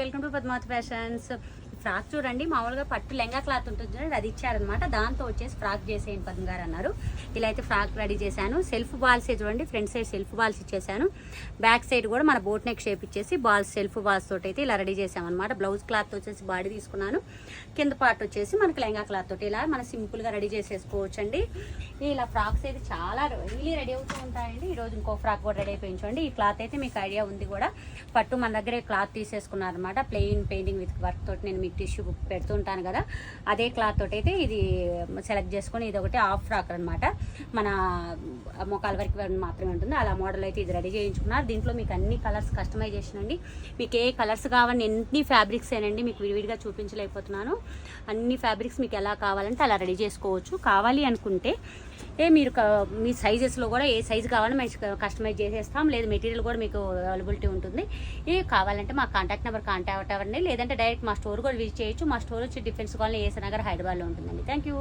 Welcome to Padmavathi fashions. Frock చూడండి, మామూలుగా పట్టు లెంగా క్లాత్ ఉంటుంది చూడండి, అది ఇచ్చారనమాట. దాంతో వచ్చేసి ఫ్రాక్ చేసేయండి పద్మ గారు అన్నారు. ఇలా అయితే ఫ్రాక్ రెడీ చేశాను. సెల్ఫ్ బాల్స్ చూడండి, ఫ్రంట్ సైడ్ సెల్ఫ్ బాల్స్ ఇచ్చేసాను. బ్యాక్ సైడ్ కూడా మన బోట్ నెక్ షేప్ ఇచ్చేసి బాల్స్ సెల్ఫ్ బాల్స్ తోటి అయితే ఇలా రెడీ చేసామన్నమాట. బ్లౌజ్ క్లాత్ వచ్చేసి బాడీ తీసుకున్నాను, కింద పార్ట్ వచ్చేసి మనకి లెంగా క్లాత్ తోటి ఇలా మనం సింపుల్గా రెడీ చేసేసుకోవచ్చండి. ఇలా ఫ్రాక్స్ అయితే చాలా రియలీ రెడీ అవుతూ ఉంటాయండి. ఈరోజు ఇంకో ఫ్రాక్ కూడా రెడీ అయిపోయించండి. ఈ క్లాత్ అయితే మీకు ఐడియా ఉంది కూడా, పట్టు మన దగ్గరే క్లాత్ తీసేసుకున్నారనమాట. ప్లెయిన్ పెయింటింగ్ విత్ వర్క్ తోటి నేను మీకు టిష్యూ పెడుతుంటాను కదా, అదే క్లాత్ తోటి అయితే ఇది సెలెక్ట్ చేసుకొని ఇది ఒకటి హాఫ్ ఫ్రాక్ అనమాట. మన మొక్కల వరకు మాత్రమే ఉంటుంది. అలా మోడల్ అయితే ఇది రెడీ చేయించుకున్నారు. దీంట్లో మీకు అన్ని కలర్స్ కస్టమైజేషన్ అండి. మీకు ఏ కలర్స్ కావాలని ఎన్ని ఫ్యాబ్రిక్స్ ఏనండి మీకు విడివిడిగా చూపించలేకపోతున్నాను. అన్ని ఫ్యాబ్రిక్స్ మీకు ఎలా కావాలంటే అలా రెడీ చేసుకోవచ్చు. కావాలి అనుకుంటే మీరు మీ సైజెస్లో కూడా ఏ సైజు కావాలో మేము కస్టమైజ్ చేసేస్తాం. లేదు మెటీరియల్ కూడా మీకు అవైలబిలిటీ ఉంటుంది. ఏ కావాలంటే మా కాంటాక్ట్ నెంబర్ కాంటాక్ట్ అవ్వండి, లేదంటే డైరెక్ట్ మా స్టోర్ కూడా విజిట్ చేయొచ్చు. మా స్టోర్ వచ్చి డిఫెన్స్ కాలనీ ఏసీ నగర్ హైదరాబాద్లో ఉంటుందండి. Thank you.